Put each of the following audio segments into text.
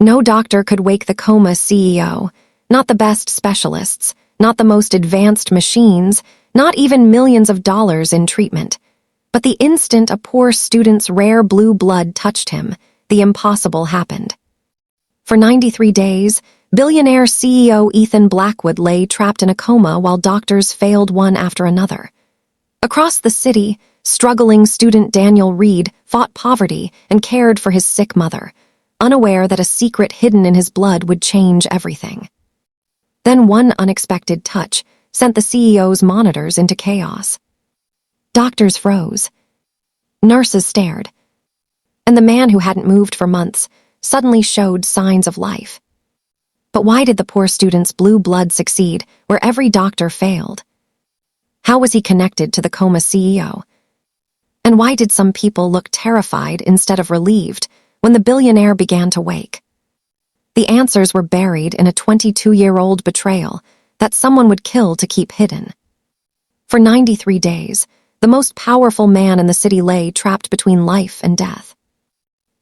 No doctor could wake the Coma CEO, not the best specialists, not the most advanced machines, not even millions of dollars in treatment. But the instant a poor student's rare blue blood touched him, the impossible happened. For 93 days, billionaire CEO Ethan Blackwood lay trapped in a coma while doctors failed one after another. Across the city, struggling student Daniel Reed fought poverty and cared for his sick mother, unaware that a secret hidden in his blood would change everything. Then one unexpected touch sent the CEO's monitors into chaos. Doctors froze. Nurses stared. And the man who hadn't moved for months suddenly showed signs of life. But why did the poor student's blue blood succeed where every doctor failed? How was he connected to the Coma CEO? And why did some people look terrified instead of relieved when the billionaire began to wake? The answers were buried in a 22-year-old betrayal that someone would kill to keep hidden. For 93 days, the most powerful man in the city lay trapped between life and death.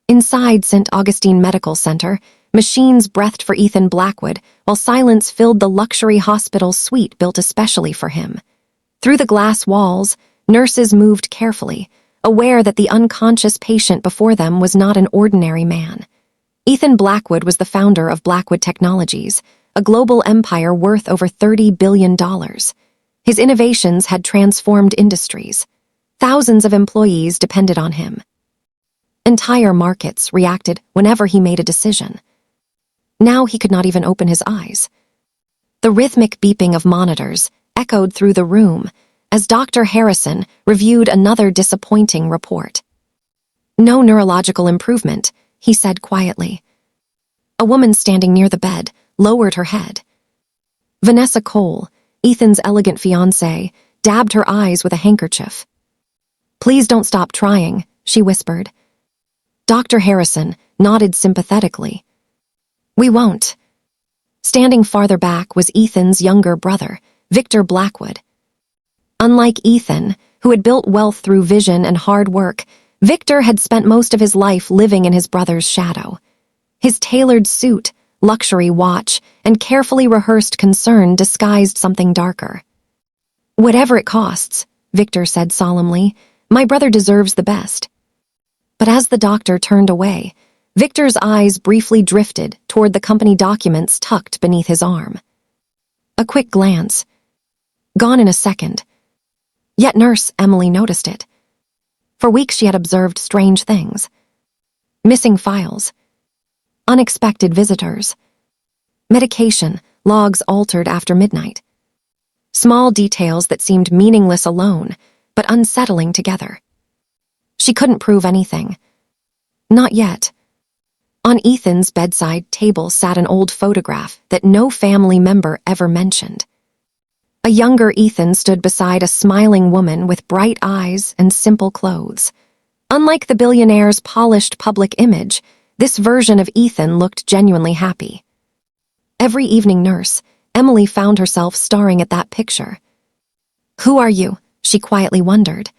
Inside St. Augustine Medical Center, machines breathed for Ethan Blackwood while silence filled the luxury hospital suite built especially for him. Through the glass walls, nurses moved carefully, aware that the unconscious patient before them was not an ordinary man. Ethan Blackwood was the founder of Blackwood Technologies, a global empire worth over $30 billion. His innovations had transformed industries. Thousands of employees depended on him. Entire markets reacted whenever he made a decision. Now he could not even open his eyes. The rhythmic beeping of monitors echoed through the room as Dr. Harrison reviewed another disappointing report. "No neurological improvement," he said quietly. A woman standing near the bed lowered her head. Vanessa Cole, Ethan's elegant fiancée, dabbed her eyes with a handkerchief. "Please don't stop trying," she whispered. Dr. Harrison nodded sympathetically. "We won't." Standing farther back was Ethan's younger brother, Victor Blackwood. Unlike Ethan, who had built wealth through vision and hard work, Victor had spent most of his life living in his brother's shadow. His tailored suit, luxury watch, and carefully rehearsed concern disguised something darker. "Whatever it costs," Victor said solemnly, "my brother deserves the best." But as the doctor turned away, Victor's eyes briefly drifted toward the company documents tucked beneath his arm. A quick glance. Gone in a second. Yet nurse Emily noticed it. For weeks she had observed strange things. Missing files. Unexpected visitors. Medication, logs altered after midnight. Small details that seemed meaningless alone, but unsettling together. She couldn't prove anything. Not yet. On Ethan's bedside table sat an old photograph that no family member ever mentioned. A younger Ethan stood beside a smiling woman with bright eyes and simple clothes. Unlike the billionaire's polished public image, this version of Ethan looked genuinely happy. Every evening nurse, Emily found herself staring at that picture. "Who are you?" she quietly wondered.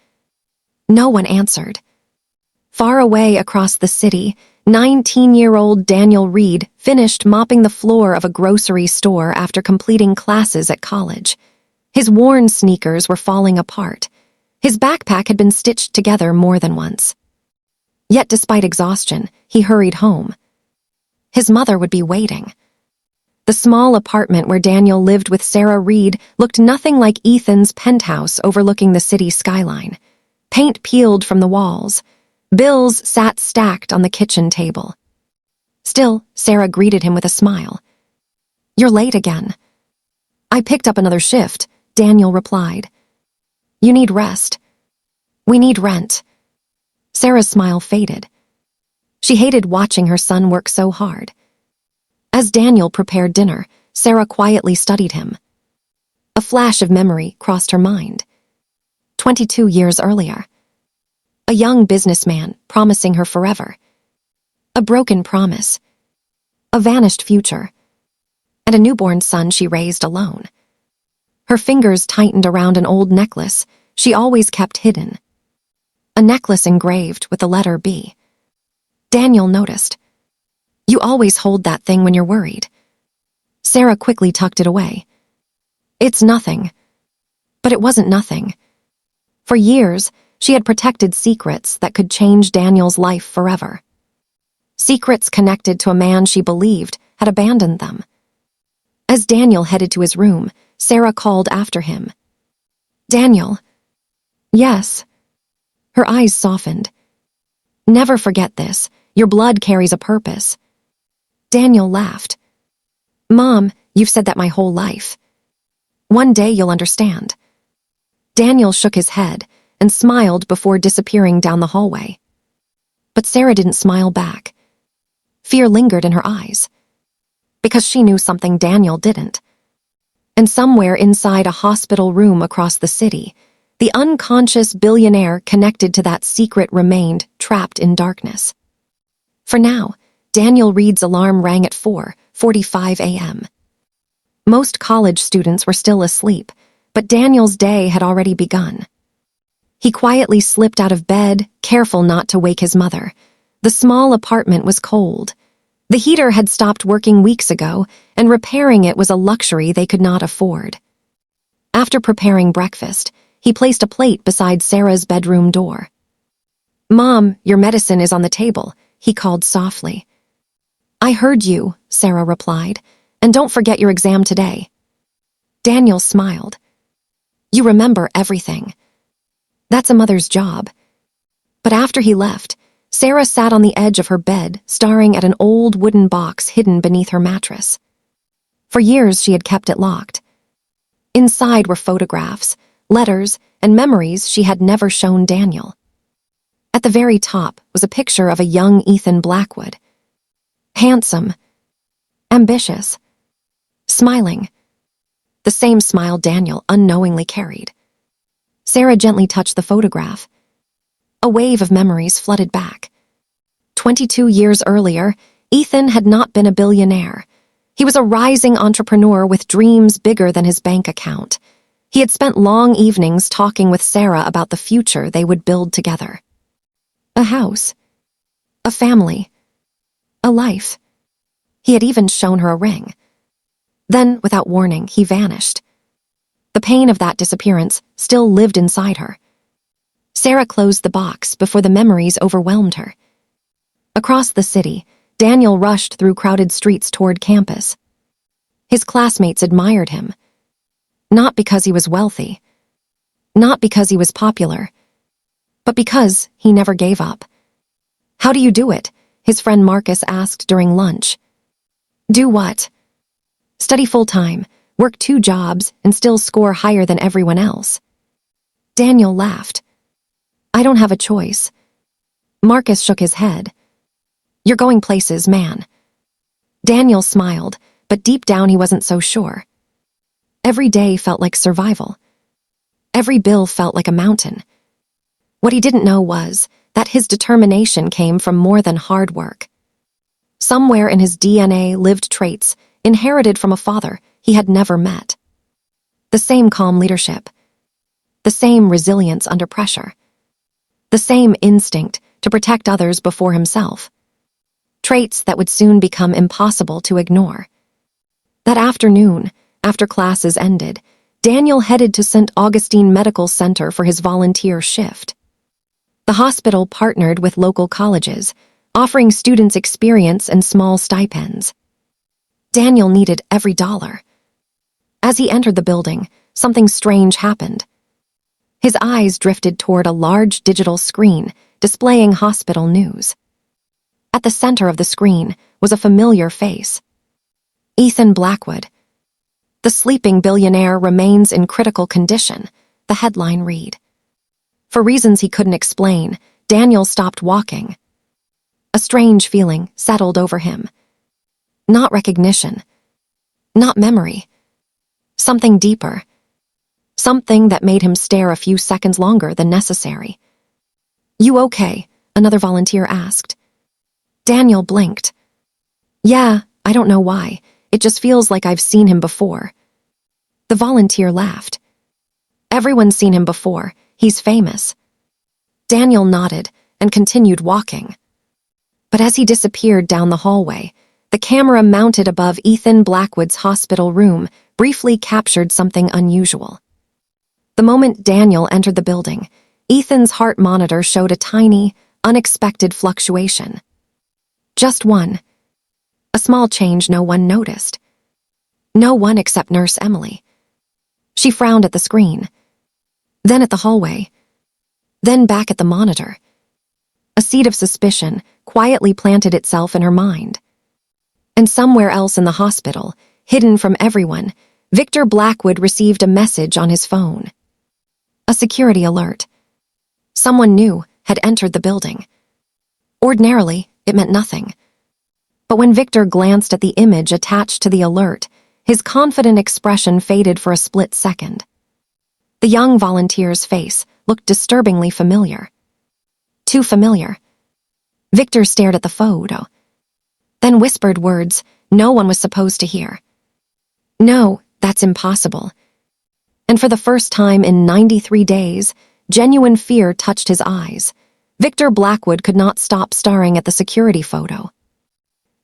No one answered. Far away across the city, 19-year-old Daniel Reed finished mopping the floor of a grocery store after completing classes at college. His worn sneakers were falling apart. His backpack had been stitched together more than once. Yet despite exhaustion, he hurried home. His mother would be waiting. The small apartment where Daniel lived with Sarah Reed looked nothing like Ethan's penthouse overlooking the city skyline. Paint peeled from the walls. Bills sat stacked on the kitchen table. Still, Sarah greeted him with a smile. "You're late again." "I picked up another shift," Daniel replied. "You need rest." "We need rent." Sarah's smile faded. She hated watching her son work so hard. As Daniel prepared dinner, Sarah quietly studied him. A flash of memory crossed her mind. 22 years earlier. A young businessman promising her forever. A broken promise. A vanished future. And a newborn son she raised alone. Her fingers tightened around an old necklace she always kept hidden. A necklace engraved with the letter B. Daniel noticed. You always hold that thing when you're worried. Sarah quickly tucked it away. It's nothing. But it wasn't nothing. For years, she had protected secrets that could change Daniel's life forever. Secrets connected to a man she believed had abandoned them. As Daniel headed to his room, Sarah called after him. Daniel. Yes. Her eyes softened. Never forget this. Your blood carries a purpose. Daniel laughed. Mom, you've said that my whole life. One day you'll understand. Daniel shook his head and smiled before disappearing down the hallway. But Sarah didn't smile back. Fear lingered in her eyes. Because she knew something Daniel didn't. And somewhere inside a hospital room across the city, the unconscious billionaire connected to that secret remained trapped in darkness. For now, Daniel Reed's alarm rang at 4:45 a.m. Most college students were still asleep, but Daniel's day had already begun. He quietly slipped out of bed, careful not to wake his mother. The small apartment was cold. The heater had stopped working weeks ago, and repairing it was a luxury they could not afford. After preparing breakfast, he placed a plate beside Sarah's bedroom door. Mom, your medicine is on the table, he called softly. I heard you, Sarah replied, and don't forget your exam today. Daniel smiled. You remember everything. That's a mother's job. But after he left, Sarah sat on the edge of her bed, staring at an old wooden box hidden beneath her mattress. For years she had kept it locked. Inside were photographs, letters, and memories she had never shown Daniel. At the very top was a picture of a young Ethan Blackwood. Handsome, ambitious, smiling. The same smile Daniel unknowingly carried. Sarah gently touched the photograph. A wave of memories flooded back. 22 years earlier, Ethan had not been a billionaire. He was a rising entrepreneur with dreams bigger than his bank account. He had spent long evenings talking with Sarah about the future they would build together. A house, a family, a life. He had even shown her a ring. Then, without warning, he vanished. The pain of that disappearance still lived inside her. Sarah closed the box before the memories overwhelmed her. Across the city, Daniel rushed through crowded streets toward campus. His classmates admired him. Not because he was wealthy, not because he was popular, but because he never gave up. How do you do it? His friend Marcus asked during lunch. Do what? Study full-time, work 2 jobs, and still score higher than everyone else. Daniel laughed. I don't have a choice. Marcus shook his head. You're going places, man. Daniel smiled, but deep down he wasn't so sure. Every day felt like survival. Every bill felt like a mountain. What he didn't know was that his determination came from more than hard work. Somewhere in his DNA lived traits inherited from a father he had never met. The same calm leadership. The same resilience under pressure. The same instinct to protect others before himself. Traits that would soon become impossible to ignore. That afternoon, after classes ended, Daniel headed to St. Augustine Medical Center for his volunteer shift. The hospital partnered with local colleges, offering students experience and small stipends. Daniel needed every dollar. As he entered the building, something strange happened. His eyes drifted toward a large digital screen displaying hospital news. At the center of the screen was a familiar face. Ethan Blackwood. The sleeping billionaire remains in critical condition, the headline read. For reasons he couldn't explain, Daniel stopped walking. A strange feeling settled over him. Not recognition. Not memory. Something deeper. Something that made him stare a few seconds longer than necessary. You okay? Another volunteer asked. Daniel blinked. Yeah, I don't know why. It just feels like I've seen him before. The volunteer laughed. Everyone's seen him before. He's famous. Daniel nodded and continued walking. But as he disappeared down the hallway, the camera mounted above Ethan Blackwood's hospital room briefly captured something unusual. The moment Daniel entered the building, Ethan's heart monitor showed a tiny, unexpected fluctuation. Just one. A small change no one noticed. No one except Nurse Emily. She frowned at the screen, then at the hallway, then back at the monitor. A seed of suspicion quietly planted itself in her mind. And somewhere else in the hospital, hidden from everyone, Victor Blackwood received a message on his phone. A security alert. Someone new had entered the building. Ordinarily, it meant nothing. But when Victor glanced at the image attached to the alert, his confident expression faded for a split second. The young volunteer's face looked disturbingly familiar. Too familiar. Victor stared at the photo, then whispered words no one was supposed to hear. "No, that's impossible." And for the first time in 93 days, genuine fear touched his eyes. Victor Blackwood could not stop staring at the security photo.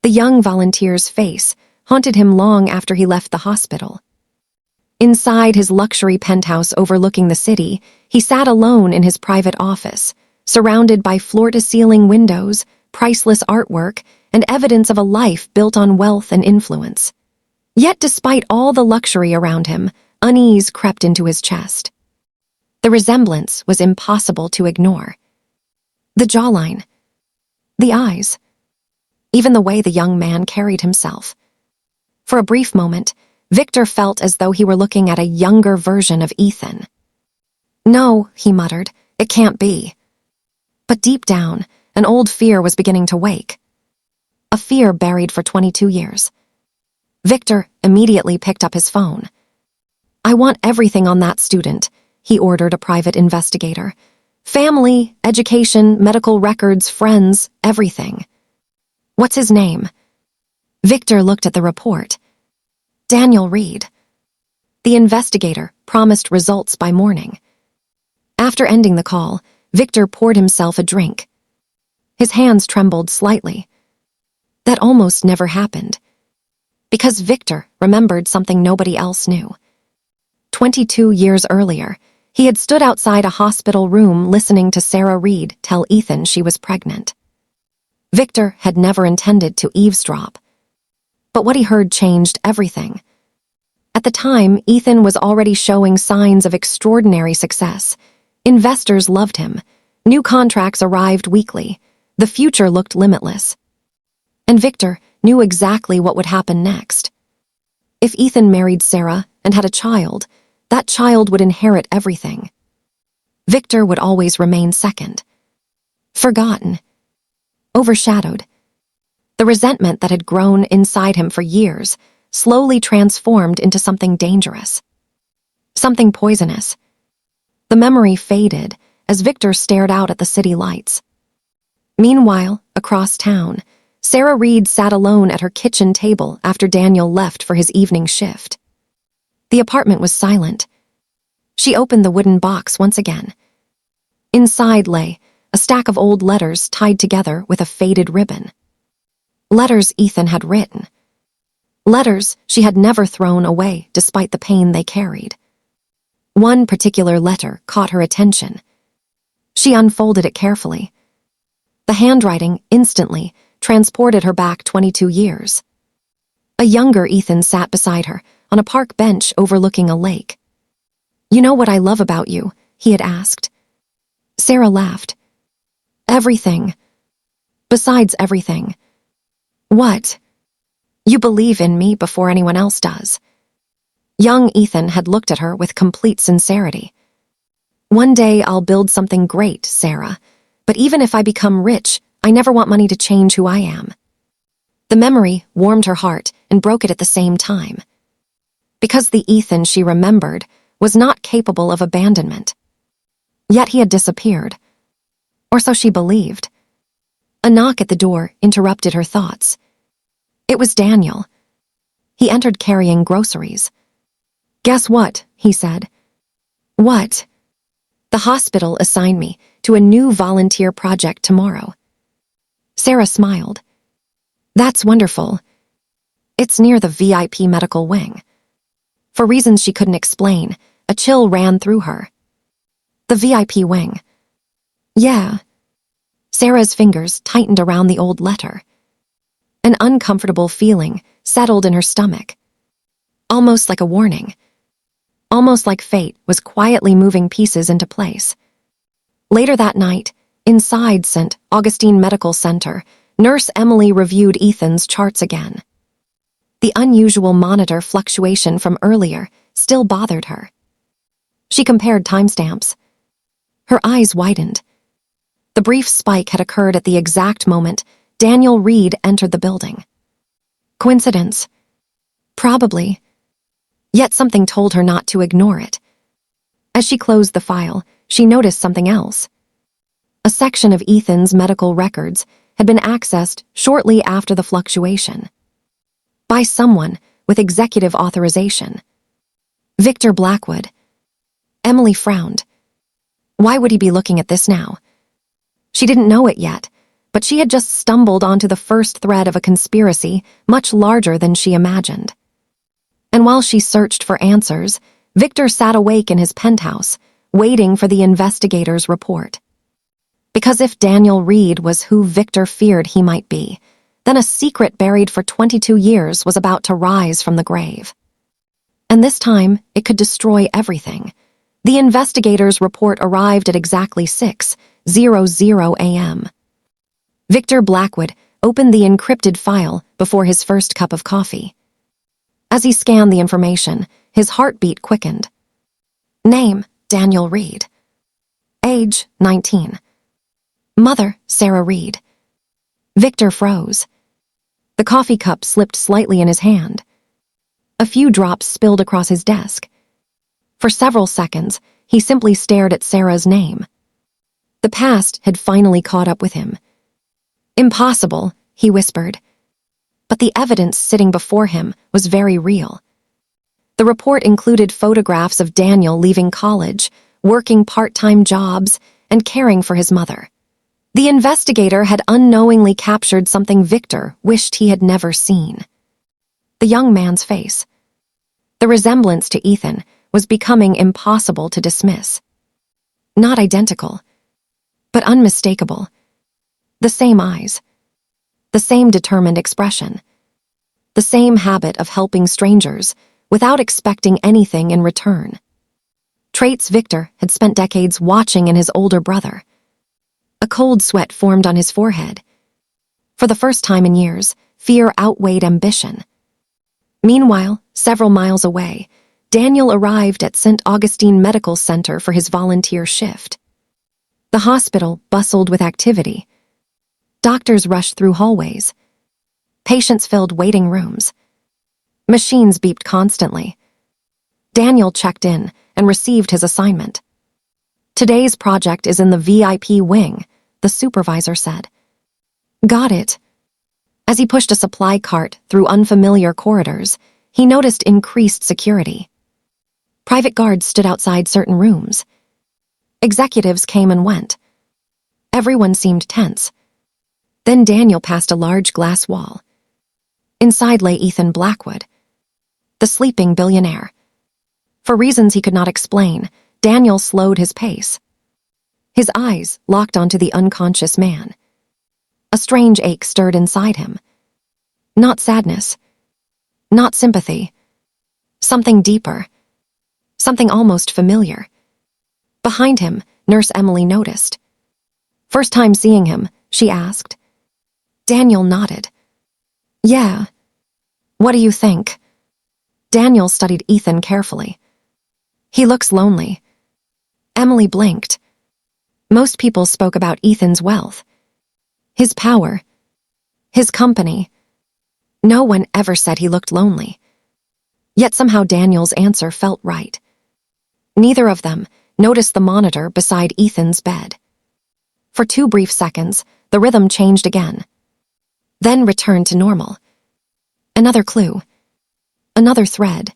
The young volunteer's face haunted him long after he left the hospital. Inside his luxury penthouse overlooking the city, he sat alone in his private office, surrounded by floor-to-ceiling windows, priceless artwork, and evidence of a life built on wealth and influence. Yet despite all the luxury around him, unease crept into his chest. The resemblance was impossible to ignore. The jawline, the eyes, even the way the young man carried himself. For a brief moment, Victor felt as though he were looking at a younger version of Ethan. "No," he muttered, "it can't be." But deep down, an old fear was beginning to wake. A fear buried for 22 years. Victor immediately picked up his phone. "I want everything on that student," he ordered a private investigator. "Family, education, medical records, friends, everything." "What's his name?" Victor looked at the report. Daniel Reed. The investigator promised results by morning. After ending the call, Victor poured himself a drink. His hands trembled slightly. That almost never happened. Because Victor remembered something nobody else knew. 22 years earlier, he had stood outside a hospital room listening to Sarah Reed tell Ethan she was pregnant. Victor had never intended to eavesdrop. But what he heard changed everything. At the time, Ethan was already showing signs of extraordinary success. Investors loved him. New contracts arrived weekly. The future looked limitless. And Victor knew exactly what would happen next. If Ethan married Sarah and had a child, that child would inherit everything. Victor would always remain second. Forgotten. Overshadowed. The resentment that had grown inside him for years slowly transformed into something dangerous. Something poisonous. The memory faded as Victor stared out at the city lights. Meanwhile, across town, Sarah Reed sat alone at her kitchen table after Daniel left for his evening shift. The apartment was silent. She opened the wooden box once again. Inside lay a stack of old letters tied together with a faded ribbon. Letters Ethan had written. Letters she had never thrown away despite the pain they carried. One particular letter caught her attention. She unfolded it carefully. The handwriting instantly transported her back 22 years. A younger Ethan sat beside her on a park bench overlooking a lake. "You know what I love about you?" he had asked. Sarah laughed. "Everything. Besides everything." "What?" "You believe in me before anyone else does." Young Ethan had looked at her with complete sincerity. "One day I'll build something great, Sarah, but even if I become rich, I never want money to change who I am." The memory warmed her heart and broke it at the same time. Because the Ethan she remembered was not capable of abandonment. Yet he had disappeared. Or so she believed. A knock at the door interrupted her thoughts. It was Daniel. He entered carrying groceries. "Guess what?" he said. "What?" "The hospital assigned me to a new volunteer project tomorrow." Sarah smiled. That's wonderful. It's near the VIP medical wing. For reasons she couldn't explain, a chill ran through her. The VIP wing. Yeah. Sarah's fingers tightened around the old letter. An uncomfortable feeling settled in her stomach. Almost like a warning. Almost like fate was quietly moving pieces into place. Later that night, inside St. Augustine Medical Center, Nurse Emily reviewed Ethan's charts again. The unusual monitor fluctuation from earlier still bothered her. She compared timestamps. Her eyes widened. The brief spike had occurred at the exact moment Daniel Reed entered the building. Coincidence? Probably. Yet something told her not to ignore it. As she closed the file, she noticed something else. A section of Ethan's medical records had been accessed shortly after the fluctuation. By someone with executive authorization. Victor Blackwood. Emily frowned. Why would he be looking at this now? She didn't know it yet, but she had just stumbled onto the first thread of a conspiracy much larger than she imagined. And while she searched for answers, Victor sat awake in his penthouse, waiting for the investigator's report. Because if Daniel Reed was who Victor feared he might be, then a secret buried for 22 years was about to rise from the grave. And this time, it could destroy everything. The investigator's report arrived at exactly 6:00 a.m. Victor Blackwood opened the encrypted file before his first cup of coffee. As he scanned the information, his heartbeat quickened. Name, Daniel Reed. Age, 19. Mother, Sarah Reed. Victor froze. The coffee cup slipped slightly in his hand. A few drops spilled across his desk. For several seconds, he simply stared at Sarah's name. The past had finally caught up with him. Impossible, he whispered. But the evidence sitting before him was very real. The report included photographs of Daniel leaving college, working part-time jobs, and caring for his mother. The investigator had unknowingly captured something Victor wished he had never seen. The young man's face. The resemblance to Ethan was becoming impossible to dismiss. Not identical, but unmistakable. The same eyes. The same determined expression. The same habit of helping strangers without expecting anything in return. Traits Victor had spent decades watching in his older brother. A cold sweat formed on his forehead. For the first time in years, fear outweighed ambition. Meanwhile, several miles away, Daniel arrived at St. Augustine Medical Center for his volunteer shift. The hospital bustled with activity. Doctors rushed through hallways. Patients filled waiting rooms. Machines beeped constantly. Daniel checked in and received his assignment. Today's project is in the VIP wing, the supervisor said. Got it. As he pushed a supply cart through unfamiliar corridors, he noticed increased security. Private guards stood outside certain rooms. Executives came and went. Everyone seemed tense. Then Daniel passed a large glass wall. Inside lay Ethan Blackwood, the sleeping billionaire. For reasons he could not explain, Daniel slowed his pace. His eyes locked onto the unconscious man. A strange ache stirred inside him. Not sadness. Not sympathy. Something deeper. Something almost familiar. Behind him, Nurse Emily noticed. First time seeing him, she asked. Daniel nodded. Yeah. What do you think? Daniel studied Ethan carefully. He looks lonely. Emily blinked. Most people spoke about Ethan's wealth, his power, his company. No one ever said he looked lonely. Yet somehow Daniel's answer felt right. Neither of them noticed the monitor beside Ethan's bed. For 2 brief seconds, the rhythm changed again, then returned to normal. Another clue. Another thread.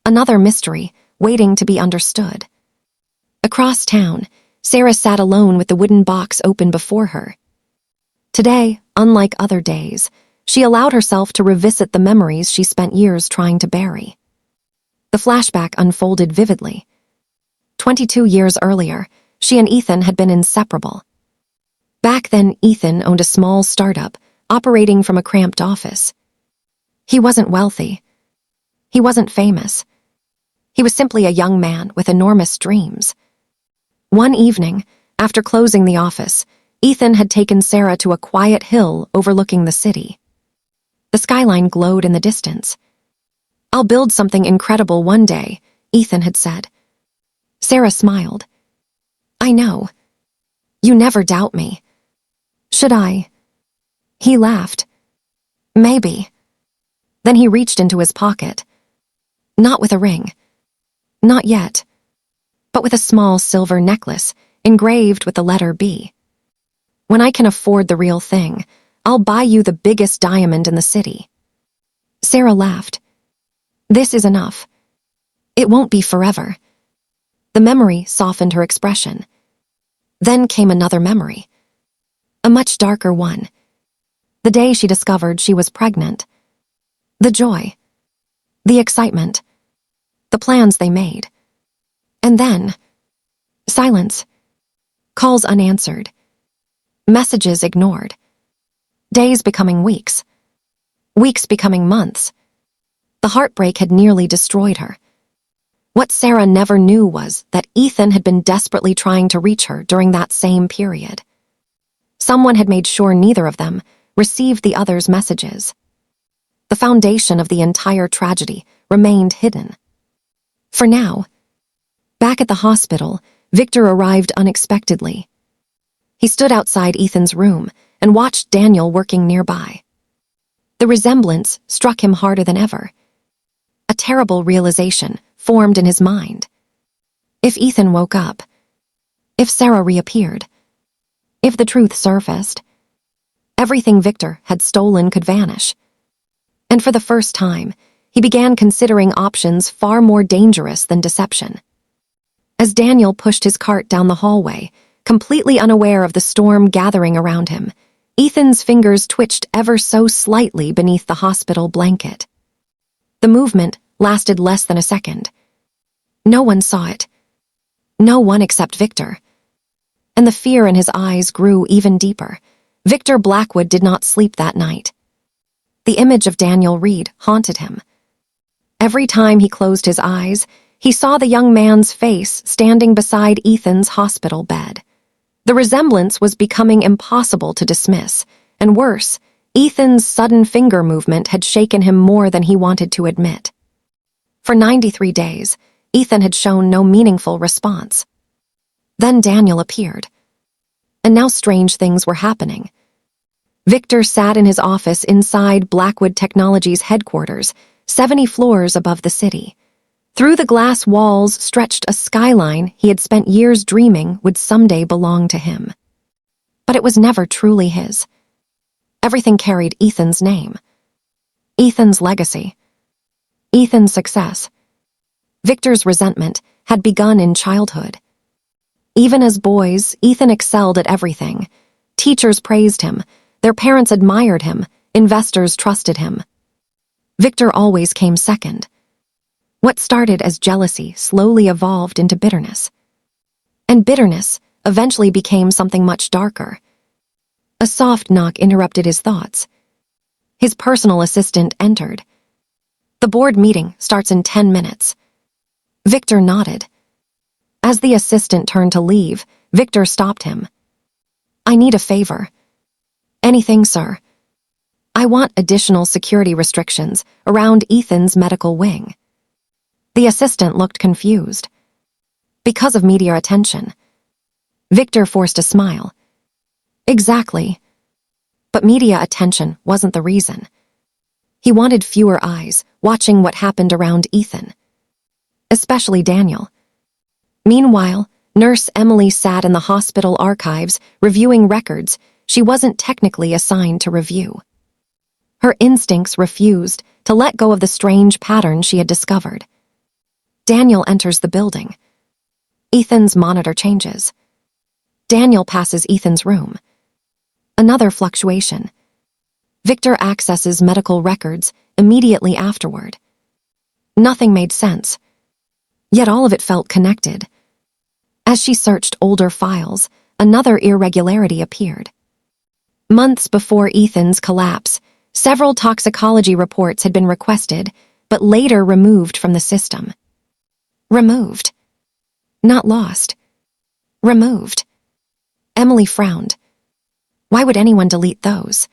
Another mystery waiting to be understood. Across town, Sarah sat alone with the wooden box open before her. Today, unlike other days, she allowed herself to revisit the memories she spent years trying to bury. The flashback unfolded vividly. 22 years earlier, she and Ethan had been inseparable. Back then, Ethan owned a small startup, operating from a cramped office. He wasn't wealthy. He wasn't famous. He was simply a young man with enormous dreams. One evening, after closing the office, Ethan had taken Sarah to a quiet hill overlooking the city. The skyline glowed in the distance. "I'll build something incredible one day," Ethan had said. Sarah smiled. "I know. You never doubt me." "Should I?" He laughed. "Maybe." Then he reached into his pocket. Not with a ring. Not yet. But with a small silver necklace engraved with the letter B. "When I can afford the real thing, I'll buy you the biggest diamond in the city." Sarah laughed. "This is enough. It won't be forever." The memory softened her expression. Then came another memory. A much darker one. The day she discovered she was pregnant. The joy. The excitement. The plans they made. And then, silence. Calls unanswered. Messages ignored. Days becoming weeks. Weeks becoming months. The heartbreak had nearly destroyed her. What Sarah never knew was that Ethan had been desperately trying to reach her during that same period. Someone had made sure neither of them received the other's messages. The foundation of the entire tragedy remained hidden. For now, back at the hospital, Victor arrived unexpectedly. He stood outside Ethan's room and watched Daniel working nearby. The resemblance struck him harder than ever. A terrible realization formed in his mind. If Ethan woke up, if Sarah reappeared, if the truth surfaced, everything Victor had stolen could vanish. And for the first time, he began considering options far more dangerous than deception. As Daniel pushed his cart down the hallway, completely unaware of the storm gathering around him, Ethan's fingers twitched ever so slightly beneath the hospital blanket. The movement lasted less than a second. No one saw it. No one except Victor. And the fear in his eyes grew even deeper. Victor Blackwood did not sleep that night. The image of Daniel Reed haunted him. Every time he closed his eyes, he saw the young man's face standing beside Ethan's hospital bed. The resemblance was becoming impossible to dismiss, and worse, Ethan's sudden finger movement had shaken him more than he wanted to admit. For 93 days, Ethan had shown no meaningful response. Then Daniel appeared. And now strange things were happening. Victor sat in his office inside Blackwood Technologies' headquarters, 70 floors above the city. Through the glass walls stretched a skyline he had spent years dreaming would someday belong to him. But it was never truly his. Everything carried Ethan's name. Ethan's legacy. Ethan's success. Victor's resentment had begun in childhood. Even as boys, Ethan excelled at everything. Teachers praised him. Their parents admired him. Investors trusted him. Victor always came second. What started as jealousy slowly evolved into bitterness. And bitterness eventually became something much darker. A soft knock interrupted his thoughts. His personal assistant entered. "The board meeting starts in 10 minutes. Victor nodded. As the assistant turned to leave, Victor stopped him. "I need a favor." "Anything, sir." "I want additional security restrictions around Ethan's medical wing." The assistant looked confused. "Because of media attention." Victor forced a smile. "Exactly. But media attention wasn't the reason. He wanted fewer eyes watching what happened around Ethan. Especially Daniel. Meanwhile, Nurse Emily sat in the hospital archives reviewing records she wasn't technically assigned to review. Her instincts refused to let go of the strange pattern she had discovered. Daniel enters the building. Ethan's monitor changes. Daniel passes Ethan's room. Another fluctuation. Victor accesses medical records immediately afterward. Nothing made sense, yet all of it felt connected. As she searched older files, another irregularity appeared. Months before Ethan's collapse, several toxicology reports had been requested, but later removed from the system. Removed. Not lost. Removed. Emily frowned. Why would anyone delete those?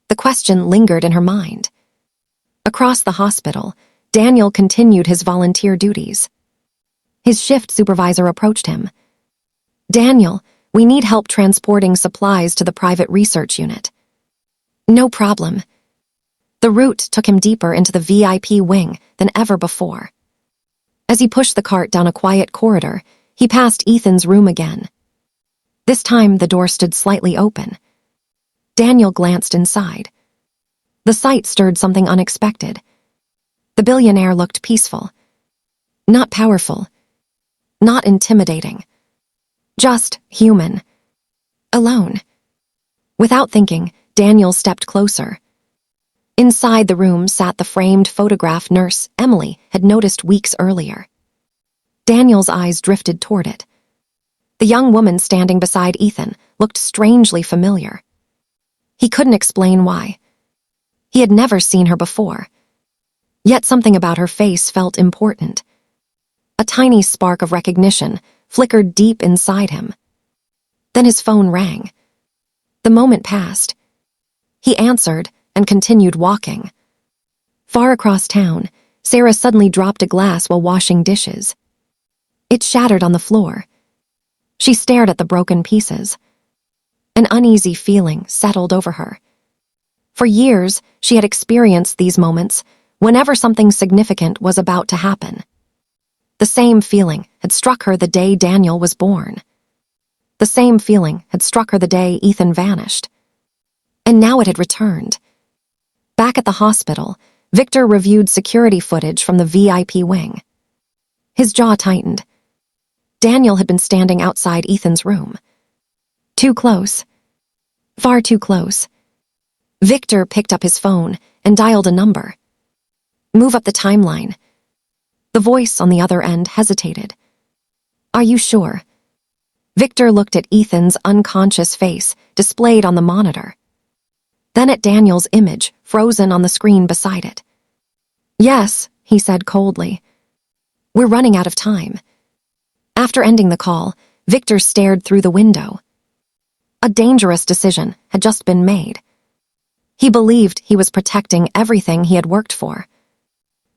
The question lingered in her mind. Across the hospital, Daniel continued his volunteer duties. His shift supervisor approached him. "Daniel, we need help transporting supplies to the private research unit." "No problem." The route took him deeper into the VIP wing than ever before. As he pushed the cart down a quiet corridor, he passed Ethan's room again. This time, the door stood slightly open. Daniel glanced inside. The sight stirred something unexpected. The billionaire looked peaceful. Not powerful. Not intimidating. Just human. Alone. Without thinking, Daniel stepped closer. Inside the room sat the framed photograph nurse Emily had noticed weeks earlier. Daniel's eyes drifted toward it. The young woman standing beside Ethan looked strangely familiar. He couldn't explain why. He had never seen her before. Yet something about her face felt important. A tiny spark of recognition flickered deep inside him. Then his phone rang. The moment passed. He answered and continued walking. Far across town, Sarah suddenly dropped a glass while washing dishes. It shattered on the floor. She stared at the broken pieces. An uneasy feeling settled over her. For years, she had experienced these moments whenever something significant was about to happen. The same feeling had struck her the day Daniel was born. The same feeling had struck her the day Ethan vanished. And now it had returned. Back at the hospital, Victor reviewed security footage from the VIP wing. His jaw tightened. Daniel had been standing outside Ethan's room. Too close. Far too close. Victor picked up his phone and dialed a number. "Move up the timeline." The voice on the other end hesitated. "Are you sure?" Victor looked at Ethan's unconscious face displayed on the monitor. Then at Daniel's image frozen on the screen beside it. "Yes," he said coldly. "We're running out of time." After ending the call, Victor stared through the window. A dangerous decision had just been made. He believed he was protecting everything he had worked for.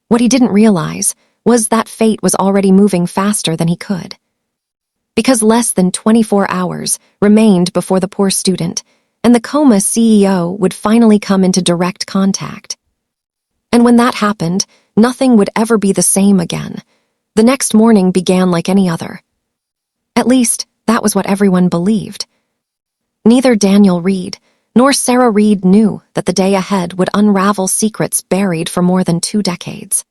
What he didn't realize was that fate was already moving faster than he could. Because less than 24 hours remained before the poor student and the Coma CEO would finally come into direct contact. And when that happened, nothing would ever be the same again. The next morning began like any other. At least, that was what everyone believed. Neither Daniel Reed nor Sarah Reed knew that the day ahead would unravel secrets buried for more than 2 decades.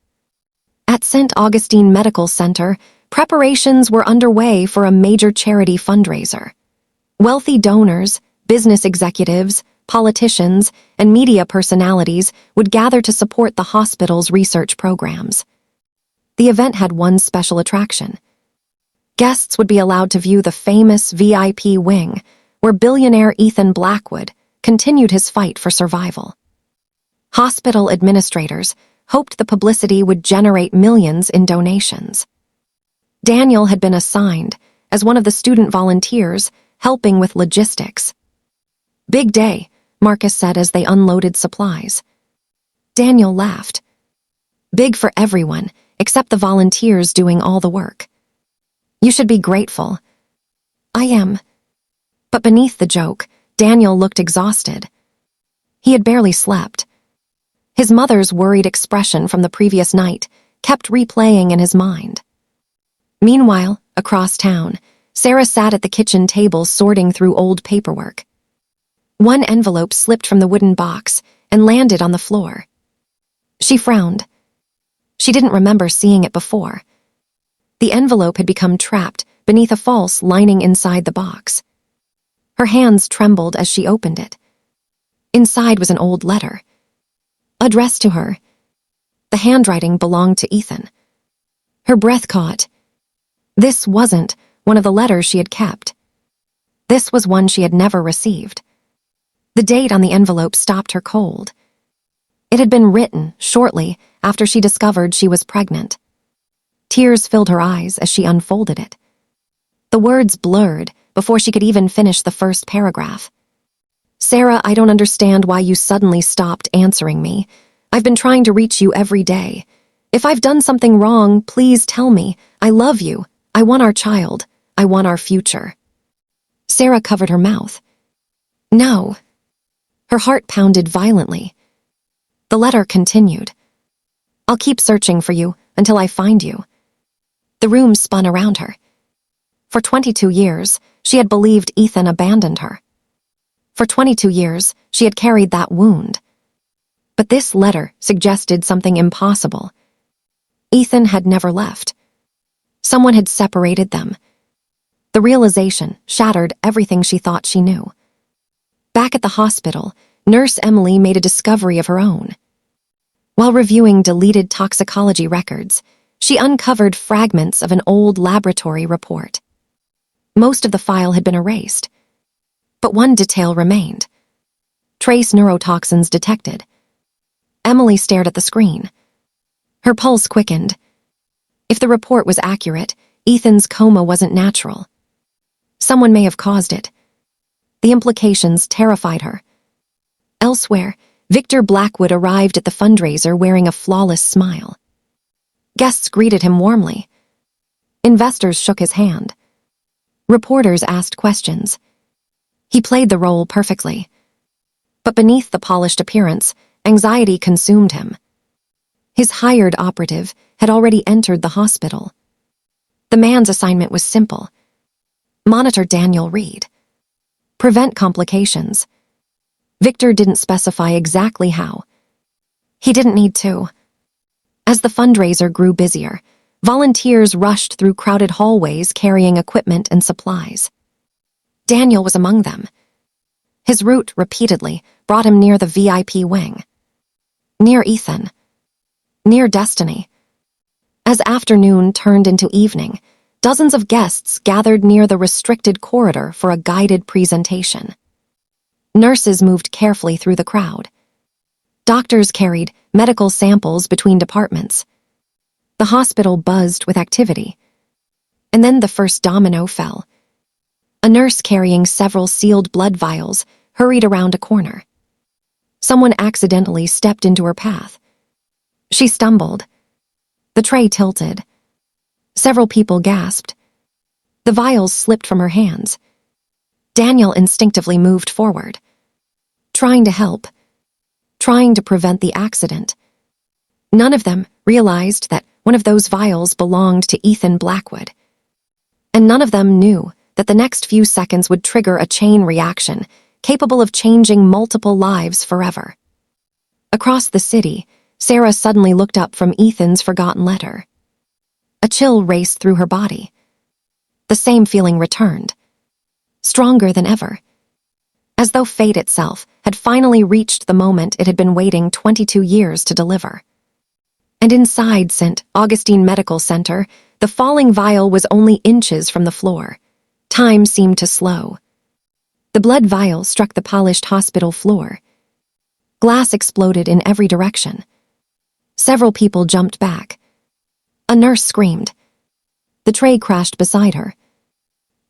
At St. Augustine Medical Center, preparations were underway for a major charity fundraiser. Wealthy donors, business executives, politicians, and media personalities would gather to support the hospital's research programs. The event had one special attraction. Guests would be allowed to view the famous VIP wing, where billionaire Ethan Blackwood continued his fight for survival. Hospital administrators hoped the publicity would generate millions in donations. Daniel had been assigned as one of the student volunteers helping with logistics. "Big day," Marcus said as they unloaded supplies. Daniel laughed. "Big for everyone, except the volunteers doing all the work. You should be grateful." "I am." But beneath the joke, Daniel looked exhausted. He had barely slept. His mother's worried expression from the previous night kept replaying in his mind. Meanwhile, across town, Sarah sat at the kitchen table sorting through old paperwork. One envelope slipped from the wooden box and landed on the floor. She frowned. She didn't remember seeing it before. The envelope had become trapped beneath a false lining inside the box. Her hands trembled as she opened it. Inside was an old letter, addressed to her. The handwriting belonged to Ethan. Her breath caught. This wasn't one of the letters she had kept. This was one she had never received. The date on the envelope stopped her cold. It had been written shortly after she discovered she was pregnant. Tears filled her eyes as she unfolded it. The words blurred before she could even finish the first paragraph. Sarah, I don't understand why you suddenly stopped answering me. I've been trying to reach you every day. If I've done something wrong, please tell me. I love you. I want our child. I want our future. Sarah covered her mouth. No. Her heart pounded violently. The letter continued. I'll keep searching for you until I find you. The room spun around her. For 22 years, she had believed Ethan abandoned her. For 22 years, she had carried that wound. But this letter suggested something impossible. Ethan had never left. Someone had separated them. The realization shattered everything she thought she knew. Back at the hospital, Nurse Emily made a discovery of her own. While reviewing deleted toxicology records, she uncovered fragments of an old laboratory report. Most of the file had been erased, but one detail remained. Trace neurotoxins detected. Emily stared at the screen. Her pulse quickened. If the report was accurate, Ethan's coma wasn't natural. Someone may have caused it. The implications terrified her. Elsewhere, Victor Blackwood arrived at the fundraiser wearing a flawless smile. Guests greeted him warmly. Investors shook his hand. Reporters asked questions. He played the role perfectly. But beneath the polished appearance, anxiety consumed him. His hired operative had already entered the hospital. The man's assignment was simple. Monitor Daniel Reed. Prevent complications. Victor didn't specify exactly how. He didn't need to. As the fundraiser grew busier, volunteers rushed through crowded hallways carrying equipment and supplies. Daniel was among them. His route repeatedly brought him near the VIP wing. Near Ethan. Near Destiny. As afternoon turned into evening, dozens of guests gathered near the restricted corridor for a guided presentation. Nurses moved carefully through the crowd. Doctors carried medical samples between departments. The hospital buzzed with activity. And then the first domino fell. A nurse carrying several sealed blood vials hurried around a corner. Someone accidentally stepped into her path. She stumbled. The tray tilted. Several people gasped. The vials slipped from her hands. Daniel instinctively moved forward, trying to help, trying to prevent the accident. None of them realized that one of those vials belonged to Ethan Blackwood. And none of them knew that the next few seconds would trigger a chain reaction capable of changing multiple lives forever. Across the city, Sarah suddenly looked up from Ethan's forgotten letter. A chill raced through her body. The same feeling returned, stronger than ever, as though fate itself had finally reached the moment it had been waiting 22 years to deliver. And inside St. Augustine Medical Center, the falling vial was only inches from the floor. Time seemed to slow. The blood vial struck the polished hospital floor. Glass exploded in every direction. Several people jumped back. A nurse screamed. The tray crashed beside her.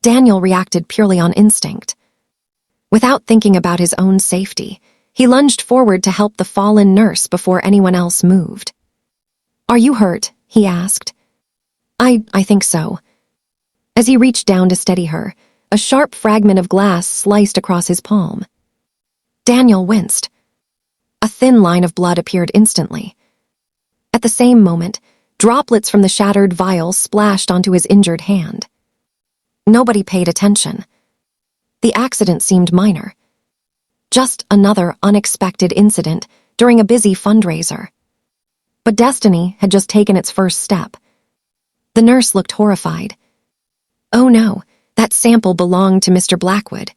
Daniel reacted purely on instinct. Without thinking about his own safety, he lunged forward to help the fallen nurse before anyone else moved. "Are you hurt?" he asked. I think so." As he reached down to steady her, a sharp fragment of glass sliced across his palm. Daniel winced. A thin line of blood appeared instantly. At the same moment, droplets from the shattered vial splashed onto his injured hand. Nobody paid attention. The accident seemed minor. Just another unexpected incident during a busy fundraiser. But destiny had just taken its first step. The nurse looked horrified. "Oh no, that sample belonged to Mr. Blackwood.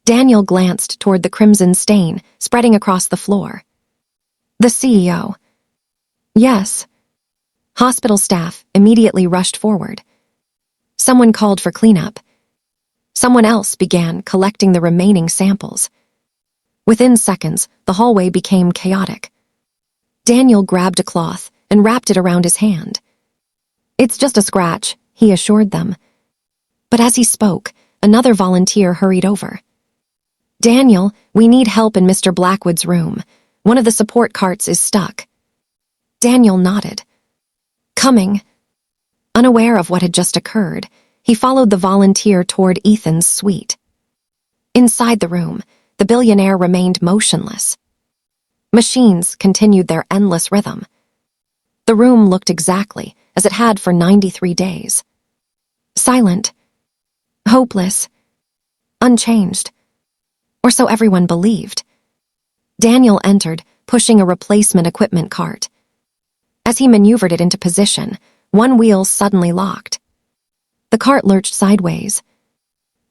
Daniel glanced toward the crimson stain spreading across the floor. The CEO. Yes. Hospital staff immediately rushed forward. Someone called for cleanup. Someone else began collecting the remaining samples. Within seconds, the hallway became chaotic. Daniel grabbed a cloth and wrapped it around his hand. It's just a scratch, he assured them. But as he spoke, another volunteer hurried over. Daniel, we need help in Mr. Blackwood's room. One of the support carts is stuck. Daniel nodded. Coming. Unaware of what had just occurred, he followed the volunteer toward Ethan's suite. Inside the room, the billionaire remained motionless. Machines continued their endless rhythm. The room looked exactly as it had for 93 days. Silent, hopeless, unchanged. Or so everyone believed. Daniel entered, pushing a replacement equipment cart. As he maneuvered it into position, one wheel suddenly locked. The cart lurched sideways.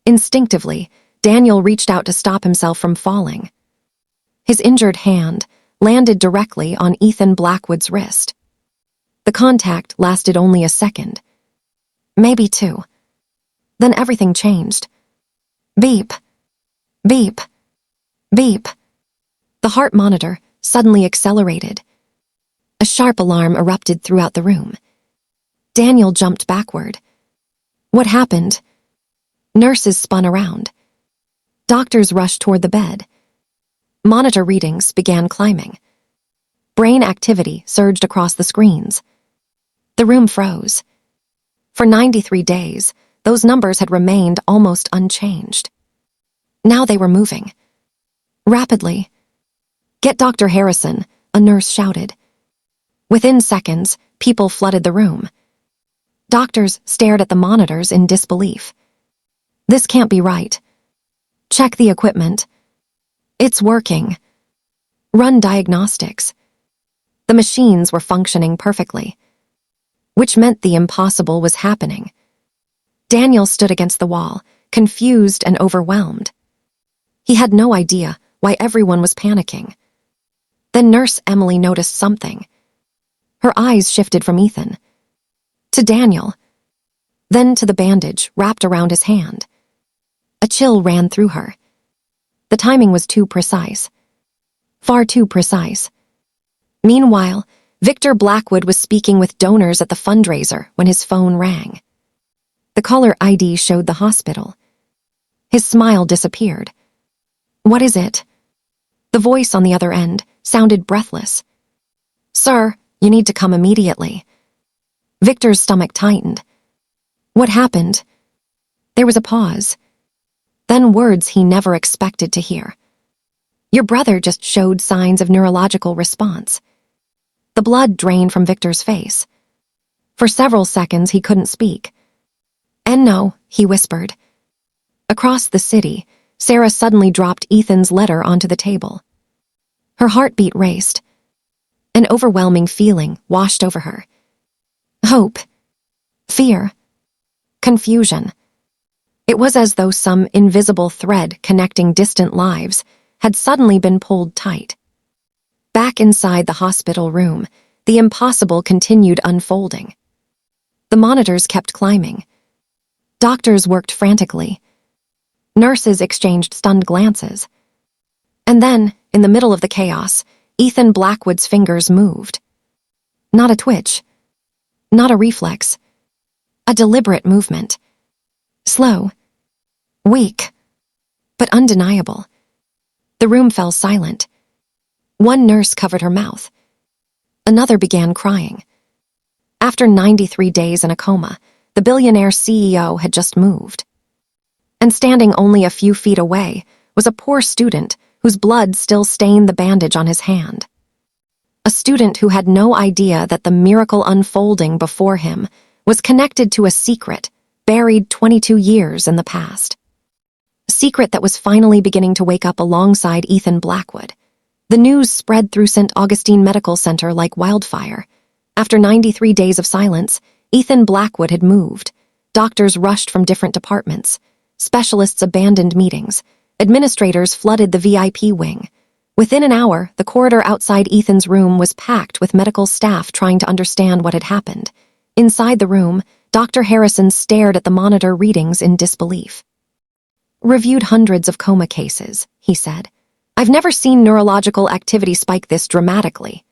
Instinctively, Daniel reached out to stop himself from falling. His injured hand landed directly on Ethan Blackwood's wrist. The contact lasted only a second. Maybe two. Then everything changed. Beep. Beep. Beep. The heart monitor suddenly accelerated. A sharp alarm erupted throughout the room. Daniel jumped backward. What happened? Nurses spun around. Doctors rushed toward the bed. Monitor readings began climbing. Brain activity surged across the screens. The room froze. For 93 days, those numbers had remained almost unchanged. Now they were moving. Rapidly. Get Dr. Harrison, a nurse shouted. Within seconds, people flooded the room. Doctors stared at the monitors in disbelief. This can't be right. Check the equipment. It's working. Run diagnostics. The machines were functioning perfectly, which meant the impossible was happening. Daniel stood against the wall, confused and overwhelmed. He had no idea why everyone was panicking. Then Nurse Emily noticed something. Her eyes shifted from Ethan to Daniel, then to the bandage wrapped around his hand. A chill ran through her. The timing was too precise. Far too precise. Meanwhile, Victor Blackwood was speaking with donors at the fundraiser when his phone rang. The caller ID showed the hospital. His smile disappeared. What is it? The voice on the other end sounded breathless. Sir, you need to come immediately. Victor's stomach tightened. What happened? There was a pause. Then words he never expected to hear. Your brother just showed signs of neurological response. The blood drained from Victor's face. For several seconds he couldn't speak. And no, he whispered. Across the city, Sarah suddenly dropped Ethan's letter onto the table. Her heartbeat raced. An overwhelming feeling washed over her. Hope. Fear. Confusion. It was as though some invisible thread connecting distant lives had suddenly been pulled tight. Back inside the hospital room, the impossible continued unfolding. The monitors kept climbing. Doctors worked frantically. Nurses exchanged stunned glances. And then, in the middle of the chaos, Ethan Blackwood's fingers moved. Not a twitch. Not a reflex. A deliberate movement. Slow. Weak. But undeniable. The room fell silent. One nurse covered her mouth. Another began crying. After 93 days in a coma, the billionaire CEO had just moved. And standing only a few feet away was a poor student whose blood still stained the bandage on his hand. A student who had no idea that the miracle unfolding before him was connected to a secret buried 22 years in the past. A secret that was finally beginning to wake up alongside Ethan Blackwood. The news spread through St. Augustine Medical Center like wildfire. After 93 days of silence, Ethan Blackwood had moved. Doctors rushed from different departments. Specialists abandoned meetings. Administrators flooded the VIP wing. Within an hour, the corridor outside Ethan's room was packed with medical staff trying to understand what had happened. Inside the room, Dr. Harrison stared at the monitor readings in disbelief. "Reviewed hundreds of coma cases," he said. "I've never seen neurological activity spike this dramatically."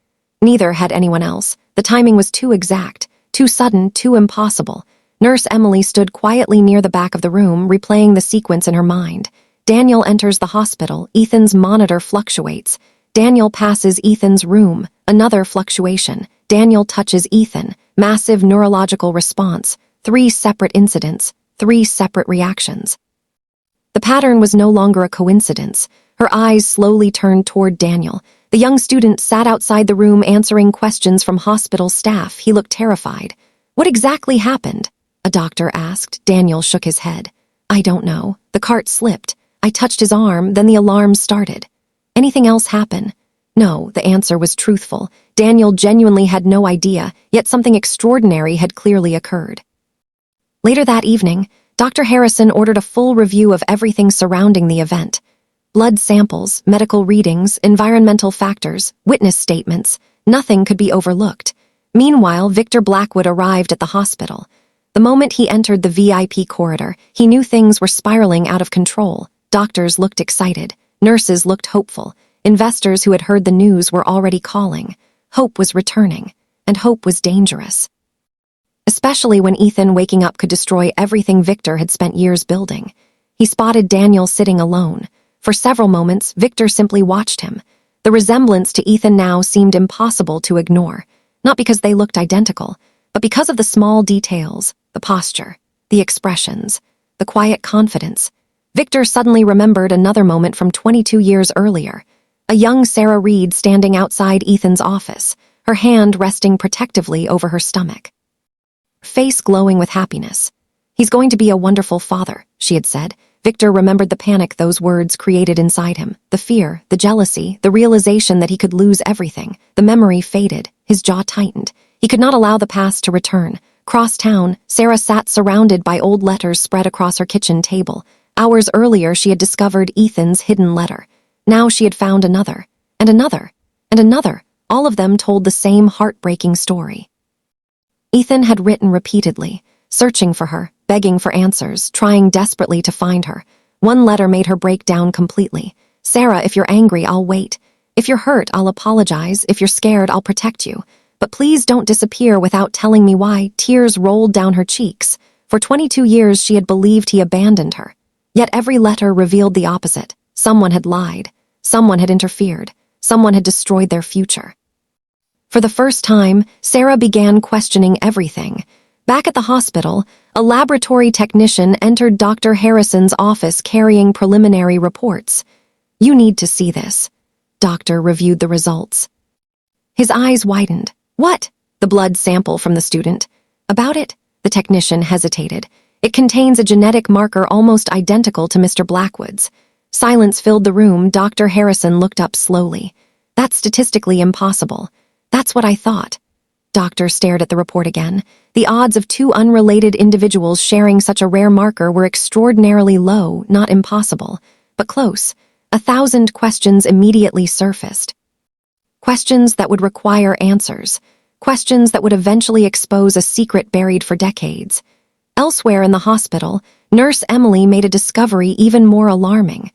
Neither had anyone else. The timing was too exact, too sudden, too impossible. Nurse Emily stood quietly near the back of the room, replaying the sequence in her mind. Daniel enters the hospital. Ethan's monitor fluctuates. Daniel passes Ethan's room. Another fluctuation. Daniel touches Ethan. Massive neurological response. 3 separate incidents. 3 separate reactions. The pattern was no longer a coincidence. Her eyes slowly turned toward Daniel. The young student sat outside the room answering questions from hospital staff. He looked terrified. "What exactly happened?" a doctor asked. Daniel shook his head. "I don't know. The cart slipped. I touched his arm, then the alarm started." "Anything else happen?" No, the answer was truthful. Daniel genuinely had no idea, yet something extraordinary had clearly occurred. Later that evening, Dr. Harrison ordered a full review of everything surrounding the event. Blood samples, medical readings, environmental factors, witness statements, nothing could be overlooked. Meanwhile, Victor Blackwood arrived at the hospital. The moment he entered the VIP corridor, he knew things were spiraling out of control. Doctors looked excited. Nurses looked hopeful. Investors who had heard the news were already calling. Hope was returning, and hope was dangerous. Especially when Ethan waking up could destroy everything Victor had spent years building. He spotted Daniel sitting alone. For several moments, Victor simply watched him. The resemblance to Ethan now seemed impossible to ignore, not because they looked identical, but because of the small details, the posture, the expressions, the quiet confidence. Victor suddenly remembered another moment from 22 years earlier, a young Sarah Reed standing outside Ethan's office, her hand resting protectively over her stomach. Face glowing with happiness. "He's going to be a wonderful father," she had said. Victor remembered the panic those words created inside him, the fear, the jealousy, the realization that he could lose everything. The memory faded, his jaw tightened. He could not allow the past to return. Cross town, Sarah sat surrounded by old letters spread across her kitchen table. Hours earlier, she had discovered Ethan's hidden letter. Now she had found another, and another, and another. All of them told the same heartbreaking story. Ethan had written repeatedly, searching for her, begging for answers, trying desperately to find her. One letter made her break down completely. "Sarah, if you're angry, I'll wait. If you're hurt, I'll apologize. If you're scared, I'll protect you. But please don't disappear without telling me why." Tears rolled down her cheeks. For 22 years, she had believed he abandoned her. Yet every letter revealed the opposite. Someone had lied. Someone had interfered. Someone had destroyed their future. For the first time, Sarah began questioning everything. Back at the hospital, a laboratory technician entered Dr. Harrison's office carrying preliminary reports. "You need to see this." Doctor reviewed the results. His eyes widened. "What?" The blood sample from the student. "About it?" The technician hesitated. "It contains a genetic marker almost identical to Mr. Blackwood's." Silence filled the room. Dr. Harrison looked up slowly. "That's statistically impossible." "That's what I thought." Doctor stared at the report again. The odds of 2 unrelated individuals sharing such a rare marker were extraordinarily low, not impossible, but close. 1,000 questions immediately surfaced. Questions that would require answers. Questions that would eventually expose a secret buried for decades. Elsewhere in the hospital, Nurse Emily made a discovery even more alarming.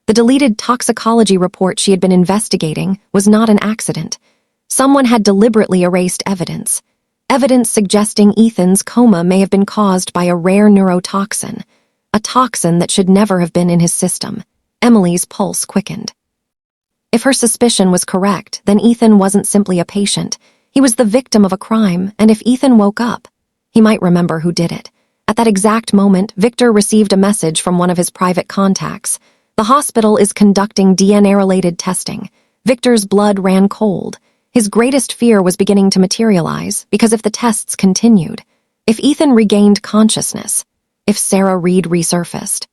The deleted toxicology report she had been investigating was not an accident. Someone had deliberately erased evidence. Evidence suggesting Ethan's coma may have been caused by a rare neurotoxin. A toxin that should never have been in his system. Emily's pulse quickened. If her suspicion was correct, then Ethan wasn't simply a patient. He was the victim of a crime, and if Ethan woke up, he might remember who did it. At that exact moment, Victor received a message from one of his private contacts. The hospital is conducting DNA-related testing. Victor's blood ran cold. His greatest fear was beginning to materialize, because if the tests continued, if Ethan regained consciousness, if Sarah Reed resurfaced,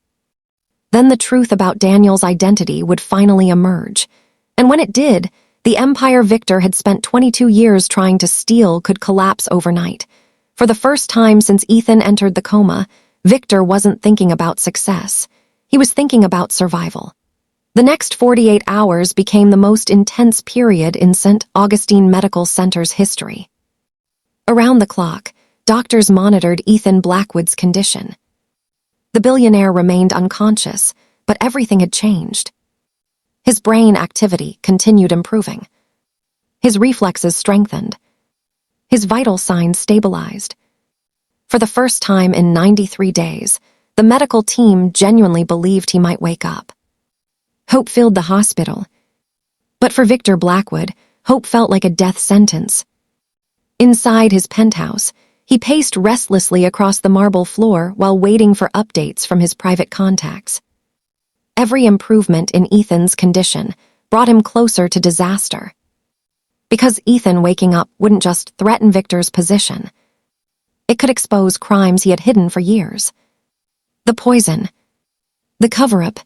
then the truth about Daniel's identity would finally emerge. And when it did, the empire Victor had spent 22 years trying to steal could collapse overnight. For the first time since Ethan entered the coma, Victor wasn't thinking about success. He was thinking about survival. The next 48 hours became the most intense period in St. Augustine Medical Center's history. Around the clock, doctors monitored Ethan Blackwood's condition. The billionaire remained unconscious, but everything had changed. His brain activity continued improving. His reflexes strengthened. His vital signs stabilized. For the first time in 93 days, the medical team genuinely believed he might wake up. Hope filled the hospital. But for Victor Blackwood, hope felt like a death sentence. Inside his penthouse, he paced restlessly across the marble floor while waiting for updates from his private contacts. Every improvement in Ethan's condition brought him closer to disaster. Because Ethan waking up wouldn't just threaten Victor's position. It could expose crimes he had hidden for years. The poison, the cover-up,